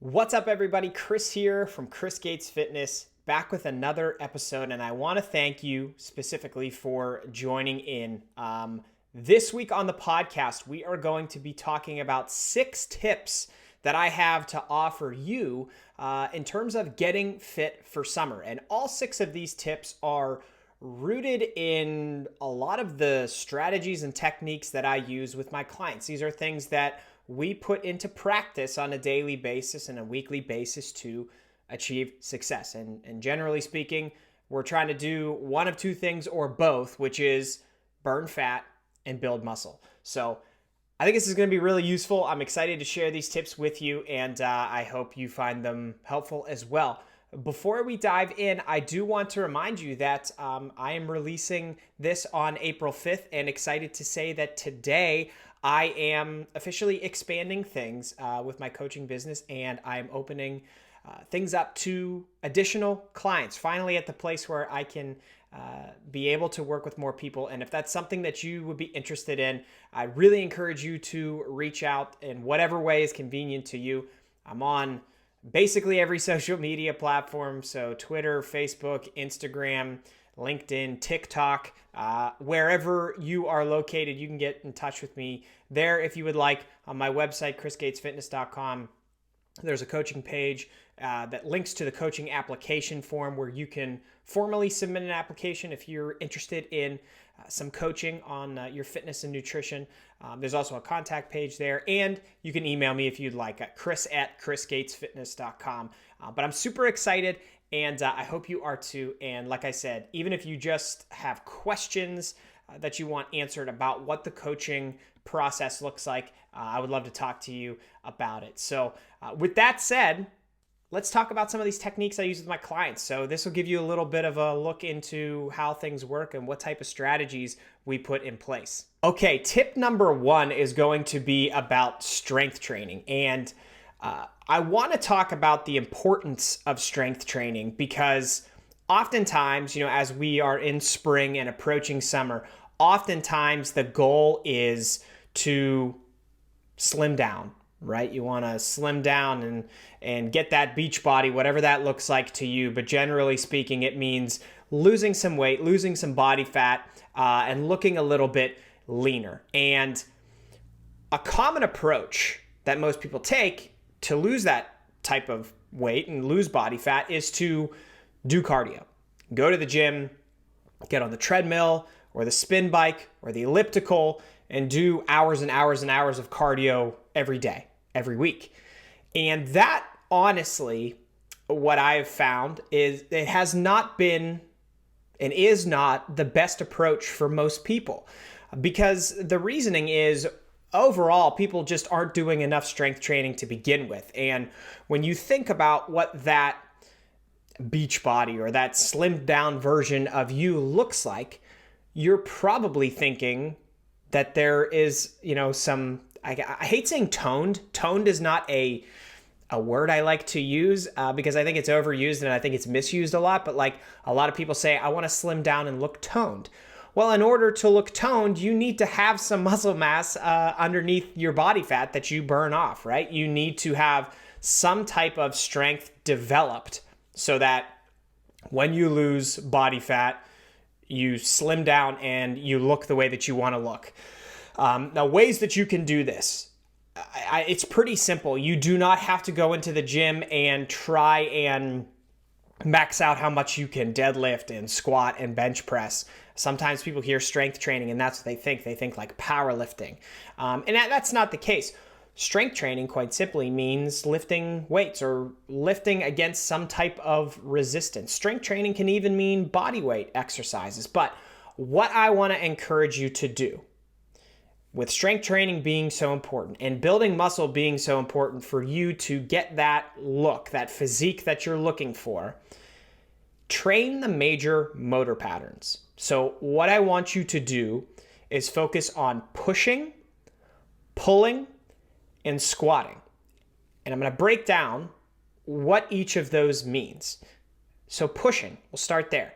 What's up, everybody? Chris here from Chris Gates Fitness, back with another episode, and I want to thank you specifically for joining in. This week on the podcast, we are going to be talking about 6 tips that I have to offer you in terms of getting fit for summer. And all 6 of these tips are rooted in a lot of the strategies and techniques that I use with my clients. These are things that we put into practice on a daily basis and a weekly basis to achieve success. And generally speaking, we're trying to do one of 2 things or both, which is burn fat and build muscle. So I think this is going to be really useful. I'm excited to share these tips with you, and I hope you find them helpful as well. Before we dive in, I do want to remind you that I am releasing this on April 5th, and excited to say that today I am officially expanding things with my coaching business, and I'm opening things up to additional clients. Finally at the place where I can be able to work with more people. And if that's something that you would be interested in, I really encourage you to reach out in whatever way is convenient to you. I'm on basically every social media platform. So Twitter, Facebook, Instagram, LinkedIn, TikTok, wherever you are located, you can get in touch with me there if you would like. On my website, chrisgatesfitness.com, there's a coaching page that links to the coaching application form where you can formally submit an application if you're interested in some coaching on your fitness and nutrition. There's also a contact page there, and you can email me if you'd like at chris@chrisgatesfitness.com. But I'm super excited, and I hope you are too. And like I said, even if you just have questions that you want answered about what the coaching process looks like, I would love to talk to you about it. So with that said, let's talk about some of these techniques I use with my clients. So this will give you a little bit of a look into how things work and what type of strategies we put in place. Okay, tip number 1 is going to be about strength training. And I want to talk about the importance of strength training because oftentimes, as we are in spring and approaching summer, oftentimes the goal is to slim down, right? You want to slim down and get that beach body, whatever that looks like to you. But generally speaking, it means losing some weight, losing some body fat, and looking a little bit leaner. And a common approach that most people take to lose that type of weight and lose body fat is to do cardio. Go to the gym, get on the treadmill or the spin bike or the elliptical, and do hours and hours and hours of cardio every day, every week. And that, honestly, what I've found is it has not been and is not the best approach for most people, because the reasoning is overall people just aren't doing enough strength training to begin with. And when you think about what that beach body or that slimmed down version of you looks like, you're probably thinking that there is, some, I hate saying toned. Toned is not a word I like to use because I think it's overused and I think it's misused a lot. But like a lot of people say, I want to slim down and look toned. Well, in order to look toned, you need to have some muscle mass underneath your body fat that you burn off, right? You need to have some type of strength developed so that when you lose body fat, you slim down and you look the way that you want to look. Now, ways that you can do this, it's pretty simple. You do not have to go into the gym and try and max out how much you can deadlift and squat and bench press. Sometimes people hear strength training and that's what they think. They think like powerlifting. And that's not the case. Strength training, quite simply, means lifting weights or lifting against some type of resistance. Strength training can even mean body weight exercises. But what I want to encourage you to do, with strength training being so important and building muscle being so important for you to get that look, that physique that you're looking for, train the major motor patterns. So what I want you to do is focus on pushing, pulling, and squatting. And I'm going to break down what each of those means. So pushing, we'll start there.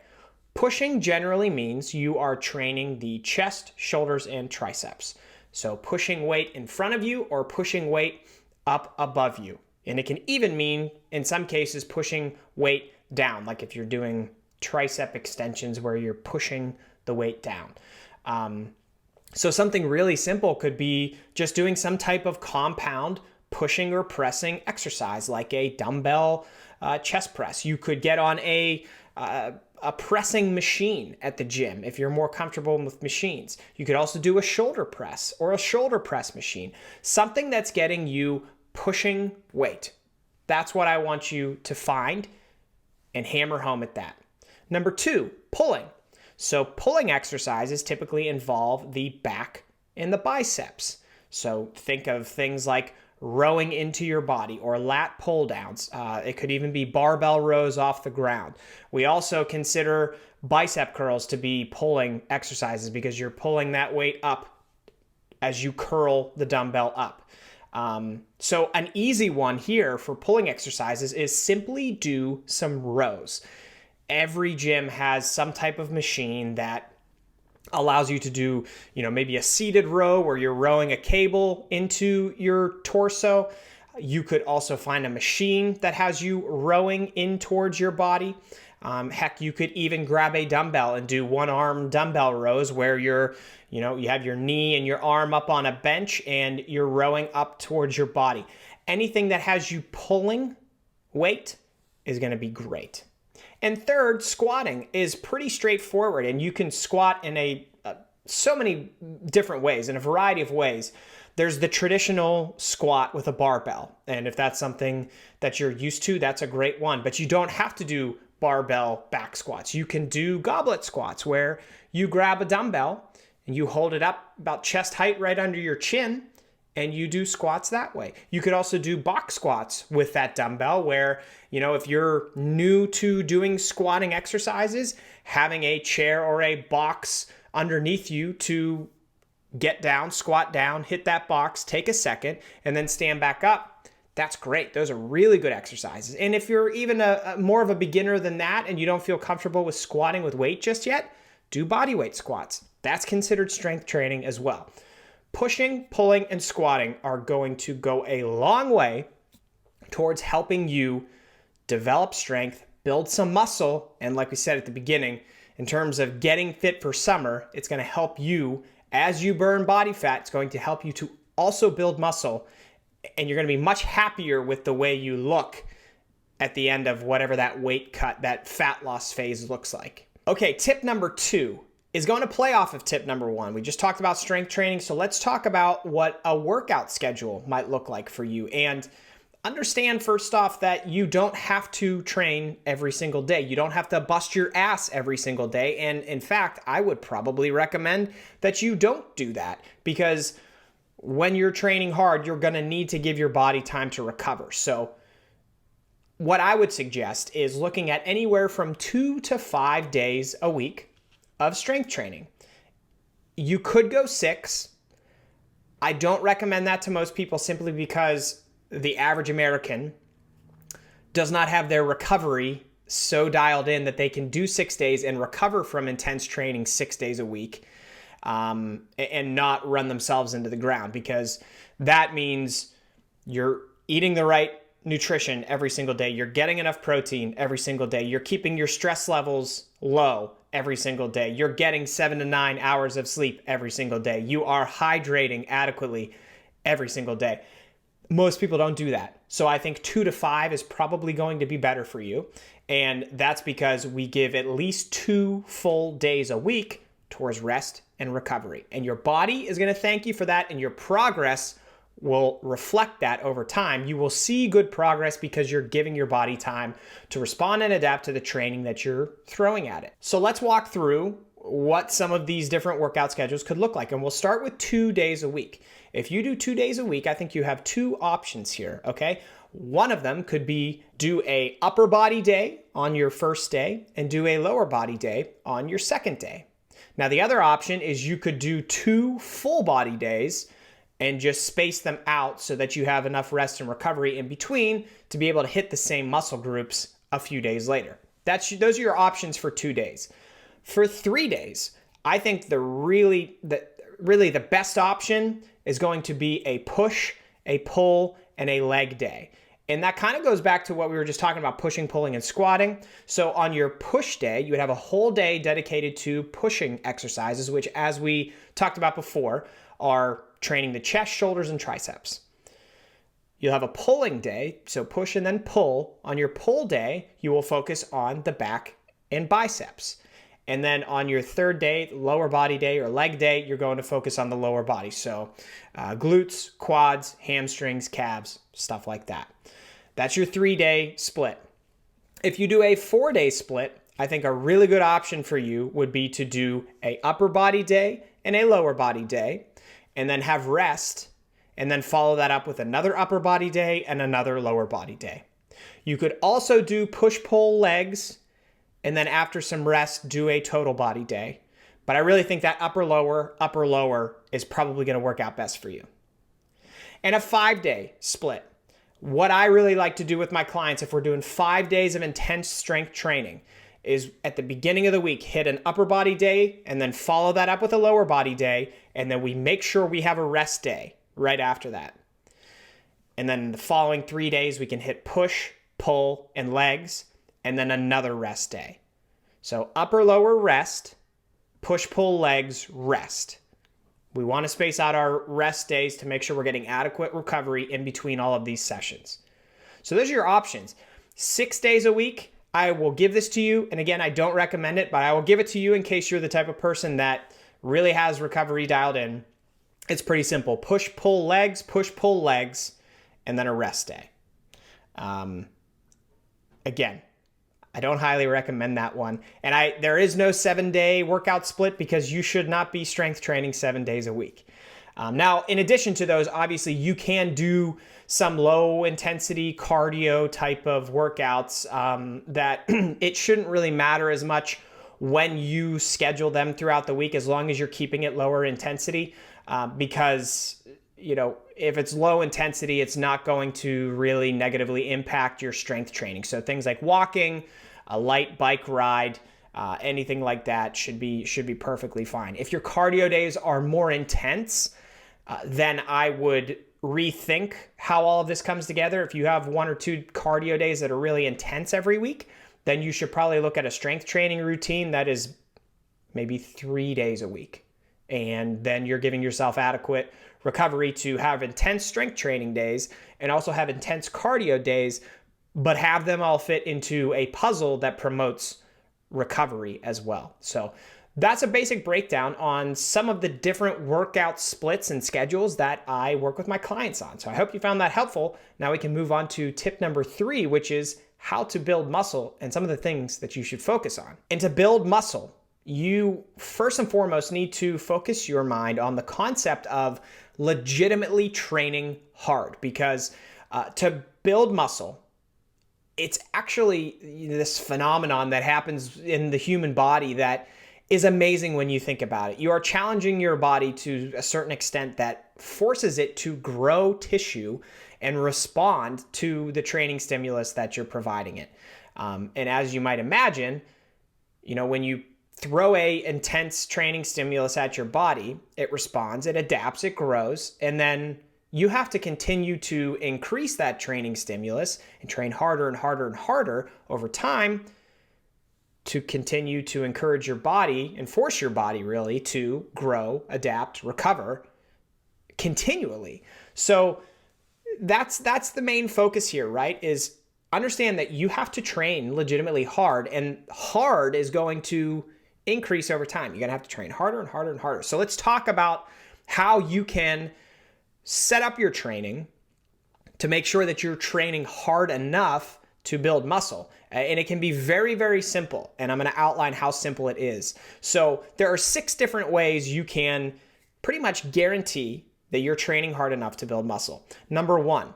Pushing generally means you are training the chest, shoulders, and triceps. So pushing weight in front of you or pushing weight up above you And it can even mean, in some cases, pushing weight down, like if you're doing tricep extensions where you're pushing the weight down. So something really simple could be just doing some type of compound pushing or pressing exercise, like a dumbbell chest press. You could get on a pressing machine at the gym if you're more comfortable with machines. You could also do a shoulder press or a shoulder press machine, something that's getting you pushing weight. That's what I want you to find and hammer home at that. Number 2, pulling. So pulling exercises typically involve the back and the biceps. So think of things like rowing into your body or lat pull downs. It could even be barbell rows off the ground. We also consider bicep curls to be pulling exercises because you're pulling that weight up as you curl the dumbbell up. So an easy one here for pulling exercises is simply do some rows. Every gym has some type of machine that allows you to do, maybe a seated row where you're rowing a cable into your torso. You could also find a machine that has you rowing in towards your body. Heck, you could even grab a dumbbell and do one-arm dumbbell rows where you have your knee and your arm up on a bench and you're rowing up towards your body. Anything that has you pulling weight is going to be great. And third, squatting is pretty straightforward, and you can squat in so many different ways, in a variety of ways. There's the traditional squat with a barbell, and if that's something that you're used to, that's a great one. But you don't have to do barbell back squats. You can do goblet squats where you grab a dumbbell and you hold it up about chest height right under your chin, and you do squats that way. You could also do box squats with that dumbbell where, if you're new to doing squatting exercises, having a chair or a box underneath you to get down, squat down, hit that box, take a second, and then stand back up. That's great. Those are really good exercises. And if you're even more of a beginner than that and you don't feel comfortable with squatting with weight just yet, do body weight squats. That's considered strength training as well. Pushing, pulling, and squatting are going to go a long way towards helping you develop strength, build some muscle, and like we said at the beginning, in terms of getting fit for summer, it's going to help you as you burn body fat. It's going to help you to also build muscle, and you're going to be much happier with the way you look at the end of whatever that weight cut, that fat loss phase looks like. Okay, tip number 2 is going to play off of tip number 1. We just talked about strength training, so let's talk about what a workout schedule might look like for you. And understand first off that you don't have to train every single day. You don't have to bust your ass every single day. And in fact, I would probably recommend that you don't do that, because when you're training hard, you're going to need to give your body time to recover. So what I would suggest is looking at anywhere from 2 to 5 days a week of strength training. You could go 6. I don't recommend that to most people simply because the average American does not have their recovery so dialed in that they can do 6 days and recover from intense training 6 days a week, and not run themselves into the ground, because that means you're eating the right nutrition every single day. You're getting enough protein every single day. You're keeping your stress levels low every single day. You're getting 7 to 9 hours of sleep every single day. You are hydrating adequately every single day. Most people don't do that. So I think 2 to 5 is probably going to be better for you. And that's because we give at least 2 full days a week towards rest and recovery. And your body is going to thank you for that, and your progress will reflect that over time. You will see good progress because you're giving your body time to respond and adapt to the training that you're throwing at it. So let's walk through what some of these different workout schedules could look like. And we'll start with 2 days a week. If you do 2 days a week, I think you have 2 options here, okay? One of them could be do a upper body day on your first day and do a lower body day on your second day. Now, the other option is you could do 2 full body days and just space them out so that you have enough rest and recovery in between to be able to hit the same muscle groups a few days later. Those are your options for 2 days. For 3 days, I think the best option is going to be a push, a pull, and a leg day. And that kind of goes back to what we were just talking about, pushing, pulling, and squatting. So on your push day, you would have a whole day dedicated to pushing exercises, which, as we talked about before, are training the chest, shoulders, and triceps. You'll have a pulling day, so push and then pull. On your pull day, you will focus on the back and biceps. And then on your third day, lower body day or leg day, you're going to focus on the lower body. So glutes, quads, hamstrings, calves, stuff like that. That's your 3-day split. If you do a 4-day split, I think a really good option for you would be to do a upper body day and a lower body day, and then have rest, and then follow that up with another upper body day and another lower body day. You could also do push-pull legs, and then after some rest, do a total body day. But I really think that upper lower is probably going to work out best for you. And a 5-day split. What I really like to do with my clients, if we're doing 5 days of intense strength training, is at the beginning of the week, hit an upper body day and then follow that up with a lower body day. And then we make sure we have a rest day right after that. And then the following 3 days, we can hit push, pull, and legs, and then another rest day. So upper, lower, rest, push, pull, legs, rest. We want to space out our rest days to make sure we're getting adequate recovery in between all of these sessions. So those are your options. 6 days a week, I will give this to you. And again, I don't recommend it, but I will give it to you in case you're the type of person that really has recovery dialed in. It's pretty simple. Push, pull, legs, and then a rest day. Again, I don't highly recommend that one. And there is no 7-day workout split because you should not be strength training 7 days a week. Now, in addition to those, obviously you can do some low intensity cardio type of workouts that it shouldn't really matter as much when you schedule them throughout the week, as long as you're keeping it lower intensity, because if it's low intensity, it's not going to really negatively impact your strength training. So things like walking, a light bike ride, anything like that should be perfectly fine. If your cardio days are more intense, then I would rethink how all of this comes together. If you have 1 or 2 cardio days that are really intense every week, then you should probably look at a strength training routine that is maybe 3 days a week. And then you're giving yourself adequate recovery to have intense strength training days and also have intense cardio days, but have them all fit into a puzzle that promotes recovery as well. So that's a basic breakdown on some of the different workout splits and schedules that I work with my clients on. So I hope you found that helpful. Now we can move on to tip number 3, which is how to build muscle and some of the things that you should focus on. And to build muscle, you first and foremost need to focus your mind on the concept of legitimately training hard, because to build muscle, it's actually this phenomenon that happens in the human body that is amazing when you think about it. You are challenging your body to a certain extent that forces it to grow tissue and respond to the training stimulus that you're providing it. And as you might imagine, when you throw a intense training stimulus at your body, it responds, it adapts, it grows, and then you have to continue to increase that training stimulus and train harder and harder and harder over time to continue to encourage your body and force your body really to grow, adapt, recover continually. So that's the main focus here, right? Is understand that you have to train legitimately hard, and hard is going to increase over time. You're going to have to train harder and harder and harder. So let's talk about how you can set up your training to make sure that you're training hard enough to build muscle. And it can be very, very simple. And I'm going to outline how simple it is. So there are 6 different ways you can pretty much guarantee that you're training hard enough to build muscle. Number 1,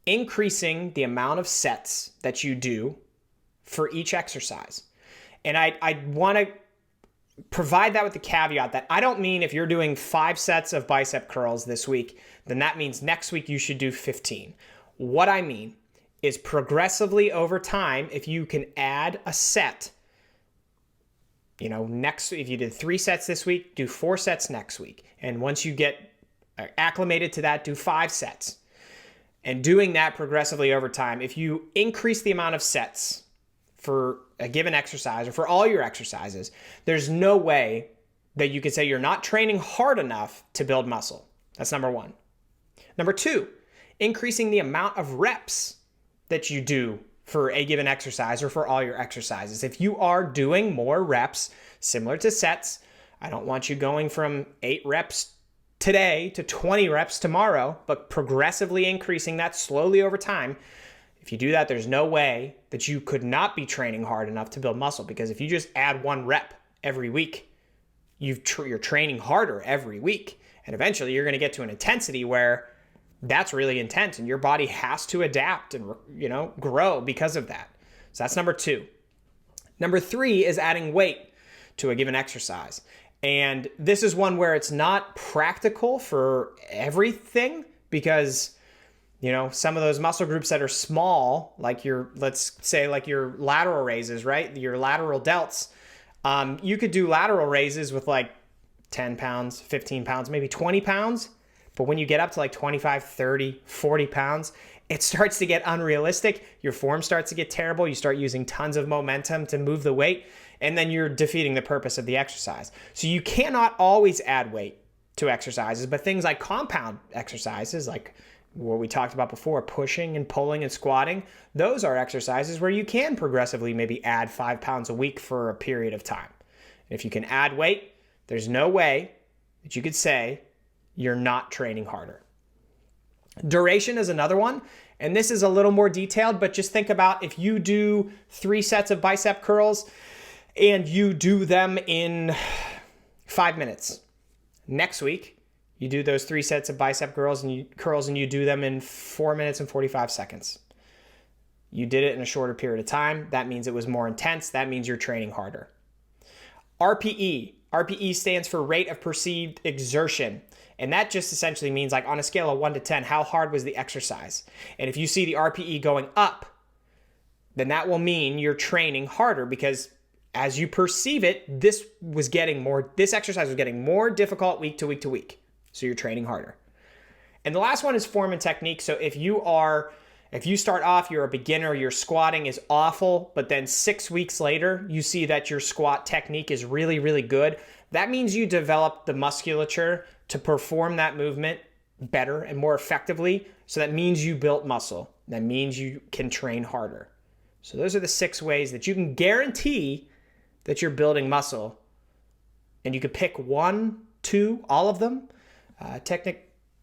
increasing the amount of sets that you do for each exercise. And I want to provide that with the caveat that I don't mean if you're doing 5 sets of bicep curls this week, then that means next week you should do 15. What I mean is progressively over time, if you can add a set, if you did 3 sets this week, do 4 sets next week. And once you get acclimated to that, do 5 sets. and doing that progressively over time, if you increase the amount of sets for a given exercise or for all your exercises, there's no way that you could say you're not training hard enough to build muscle. That's number one. Number two, increasing the amount of reps that you do for a given exercise or for all your exercises. If you are doing more reps, similar to sets, I don't want you going from 8 reps today to 20 reps tomorrow, but progressively increasing that slowly over time. If you do that, there's no way that you could not be training hard enough to build muscle, because if you just add 1 rep every week, you're training harder every week. And eventually you're going to get to an intensity where that's really intense and your body has to adapt and, grow because of that. So that's number 2. Number 3 is adding weight to a given exercise. And this is one where it's not practical for everything, because some of those muscle groups that are small, like let's say your lateral raises, right? Your lateral delts. You could do lateral raises with like 10 pounds, 15 pounds, maybe 20 pounds. But when you get up to like 25, 30, 40 pounds, it starts to get unrealistic. Your form starts to get terrible. You start using tons of momentum to move the weight, and then you're defeating the purpose of the exercise. So you cannot always add weight to exercises, but things like compound exercises, like what we talked about before, pushing and pulling and squatting, those are exercises where you can progressively maybe add 5 pounds a week for a period of time. And if you can add weight, there's no way that you could say you're not training harder. Duration is another one, and this is a little more detailed, but just think about if you do 3 sets of bicep curls and you do them in 5 minutes. Next week, you do those 3 sets of bicep curls and you do them in 4 minutes and 45 seconds. You did it in a shorter period of time. That means it was more intense. That means you're training harder. RPE. RPE stands for rate of perceived exertion. And that just essentially means, like, on a scale of 1 to 10, how hard was the exercise? And if you see the RPE going up, then that will mean you're training harder, because as you perceive it, this exercise was getting more difficult week to week to week. So you're training harder. And the last one is form and technique. So if you start off, you're a beginner, your squatting is awful, but then 6 weeks later, you see that your squat technique is really, really good. That means you developed the musculature to perform that movement better and more effectively. So that means you built muscle. That means you can train harder. So those are the 6 ways that you can guarantee that you're building muscle. And you could pick 1, 2, all of them.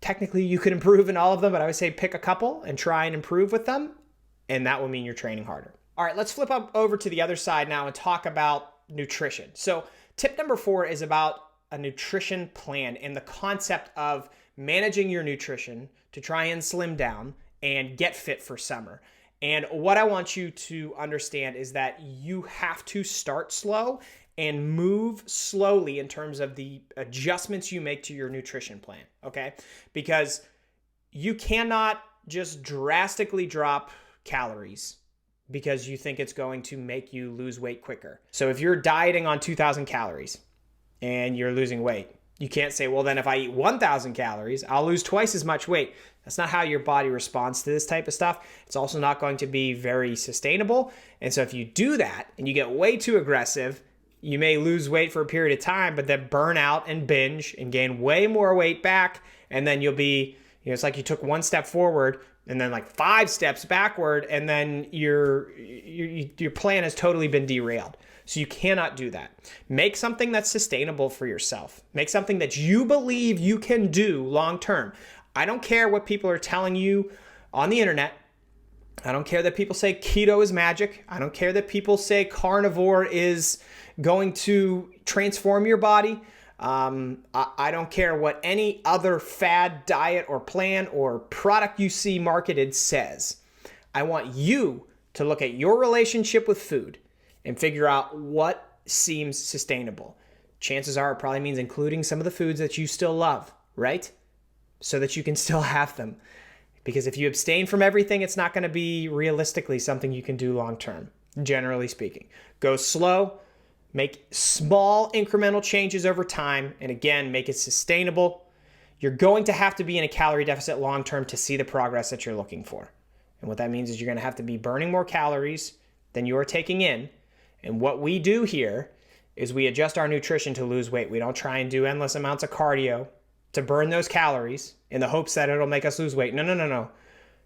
Technically, you could improve in all of them, but I would say pick a couple and try and improve with them, and that will mean you're training harder. All right, let's flip up over to the other side now and talk about nutrition. So tip number 4 is about a nutrition plan and the concept of managing your nutrition to try and slim down and get fit for summer. And what I want you to understand is that you have to start slow and move slowly in terms of the adjustments you make to your nutrition plan, okay? Because you cannot just drastically drop calories because you think it's going to make you lose weight quicker. So if you're dieting on 2,000 calories and you're losing weight, you can't say, well, then if I eat 1,000 calories, I'll lose twice as much weight. That's not how your body responds to this type of stuff. It's also not going to be very sustainable. And so if you do that and you get way too aggressive, you may lose weight for a period of time, but then burn out and binge and gain way more weight back. And then you'll be, it's like you took 1 step forward and then like 5 steps backward, and then your plan has totally been derailed. So you cannot do that. Make something that's sustainable for yourself. Make something that you believe you can do long term. I don't care what people are telling you on the internet. I don't care that people say keto is magic. I don't care that people say carnivore is going to transform your body. I don't care what any other fad diet or plan or product you see marketed says. I want you to look at your relationship with food and figure out what seems sustainable. Chances are it probably means including some of the foods that you still love, right? So that you can still have them. Because if you abstain from everything, it's not going to be realistically something you can do long term, generally speaking. Go slow, make small incremental changes over time, and again, make it sustainable. you're going to have to be in a calorie deficit long-term to see the progress that you're looking for. And what that means is you're going to have to be burning more calories than you're taking in. And what we do here is we adjust our nutrition to lose weight. We don't try and do endless amounts of cardio to burn those calories in the hopes that it'll make us lose weight. No.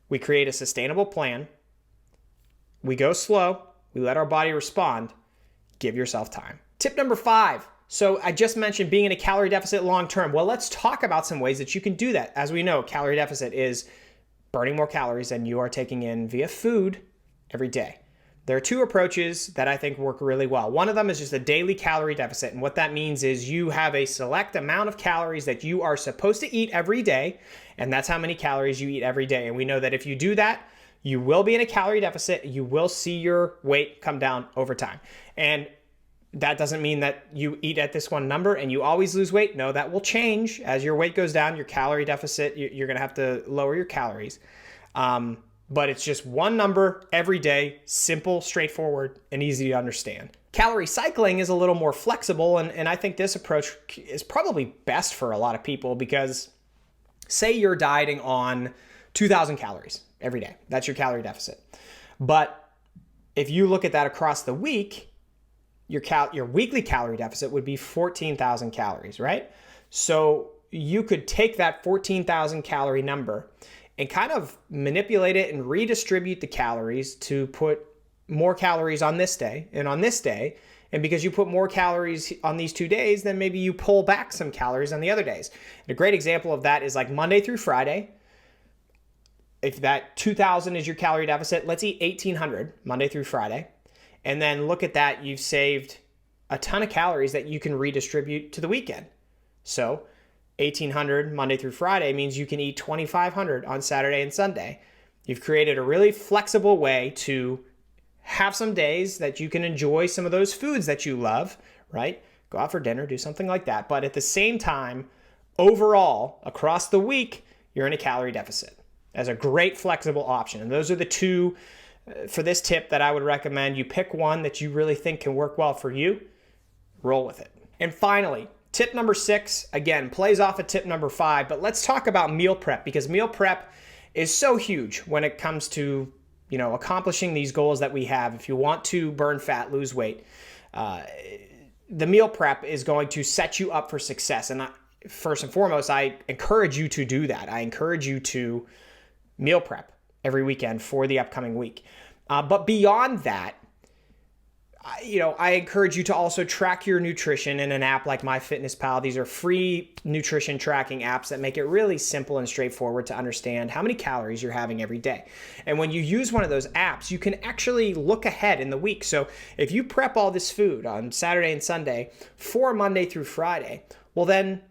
We create a sustainable plan. We go slow. We let our body respond. Give yourself time. Tip number 5. So I just mentioned being in a calorie deficit long-term. Well, let's talk about some ways that you can do that. As we know, calorie deficit is burning more calories than you are taking in via food every day. There are 2 approaches that I think work really well. One of them is just a daily calorie deficit. And what that means is you have a select amount of calories that you are supposed to eat every day. And that's how many calories you eat every day. And we know that if you do that, you will be in a calorie deficit. You will see your weight come down over time. And that doesn't mean that you eat at this one number and you always lose weight. No, that will change. As your weight goes down, your calorie deficit, you're going to have to lower your calories. But it's just one number every day, simple, straightforward, and easy to understand. Calorie cycling is a little more flexible, and I think this approach is probably best for a lot of people because say you're dieting on 2,000 calories every day. That's your calorie deficit. But if you look at that across the week, your weekly calorie deficit would be 14,000 calories, right? So you could take that 14,000 calorie number and kind of manipulate it and redistribute the calories to put more calories on this day and on this day. And because you put more calories on these 2 days, then maybe you pull back some calories on the other days. And a great example of that is like Monday through Friday. If that 2,000 is your calorie deficit, let's eat 1,800 Monday through Friday. And then look at that, you've saved a ton of calories that you can redistribute to the weekend. So 1,800 Monday through Friday means you can eat 2,500 on Saturday and Sunday. You've created a really flexible way to have some days that you can enjoy some of those foods that you love, right? Go out for dinner, do something like that. But at the same time, overall, across the week, you're in a calorie deficit as a great flexible option. And those are the 2 for this tip that I would recommend. You pick one that you really think can work well for you, roll with it. And finally, tip number 6, again, plays off of tip number 5, but let's talk about meal prep because meal prep is so huge when it comes to, accomplishing these goals that we have. If you want to burn fat, lose weight, the meal prep is going to set you up for success. And first and foremost, I encourage you to do that. I encourage you to meal prep every weekend for the upcoming week. But beyond that, I encourage you to also track your nutrition in an app like MyFitnessPal. These are free nutrition tracking apps that make it really simple and straightforward to understand how many calories you're having every day. And when you use one of those apps, you can actually look ahead in the week. So if you prep all this food on Saturday and Sunday for Monday through Friday, well then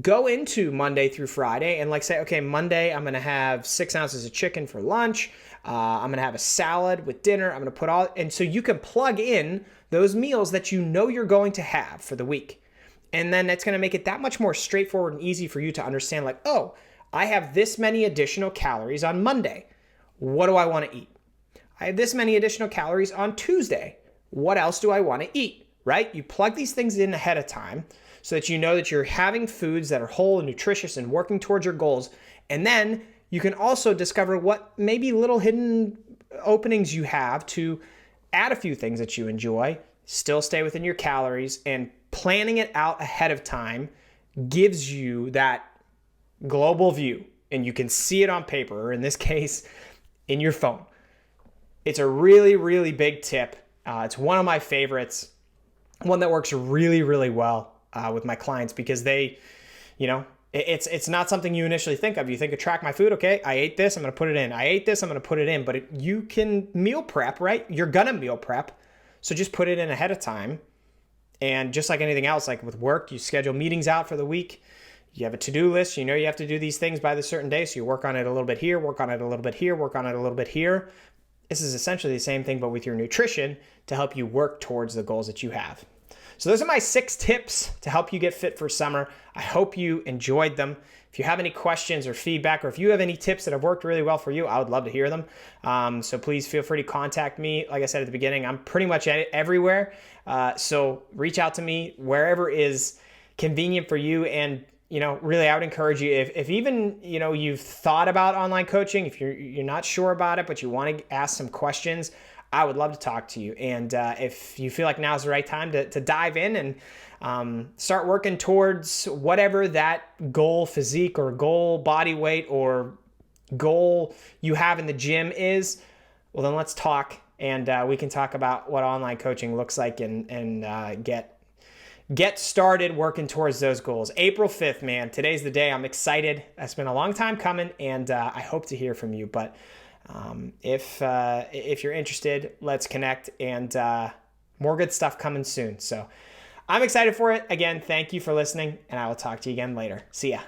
go into Monday through Friday and say, okay, Monday, I'm going to have 6 ounces of chicken for lunch. I'm going to have a salad with dinner. I'm going to put and so you can plug in those meals that you know you're going to have for the week. And then that's going to make it that much more straightforward and easy for you to understand oh, I have this many additional calories on Monday. What do I want to eat? I have this many additional calories on Tuesday. What else do I want to eat, right? You plug these things in ahead of time so that you know that you're having foods that are whole and nutritious and working towards your goals. And then you can also discover what maybe little hidden openings you have to add a few things that you enjoy, still stay within your calories, and planning it out ahead of time gives you that global view. And you can see it on paper, or in this case, in your phone. It's a really, really big tip. It's one of my favorites, one that works really, really well with my clients because they, it's not something you initially think of. You think of track my food. Okay, I ate this, I'm going to put it in. I ate this, I'm going to put it in. But you can meal prep, right? You're going to meal prep. So just put it in ahead of time. And just like anything else, like with work, you schedule meetings out for the week. You have a to-do list. You know you have to do these things by this certain day. So you work on it a little bit here, work on it a little bit here, work on it a little bit here. This is essentially the same thing, but with your nutrition to help you work towards the goals that you have. So those are my 6 tips to help you get fit for summer. I hope you enjoyed them. If you have any questions or feedback, or if you have any tips that have worked really well for you, I would love to hear them. So please feel free to contact me. Like I said at the beginning, I'm pretty much everywhere. So reach out to me wherever is convenient for you. And really I would encourage you, if even, you've thought about online coaching, if you're not sure about it, but you want to ask some questions, I would love to talk to you. And if you feel like now's the right time to dive in and start working towards whatever that goal physique or goal body weight or goal you have in the gym is, well, then let's talk, and we can talk about what online coaching looks like and get started working towards those goals. April 5th, man, today's the day. I'm excited. That's been a long time coming, and I hope to hear from you. But if you're interested, let's connect, and more good stuff coming soon. So I'm excited for it. Again, thank you for listening, and I will talk to you again later. See ya.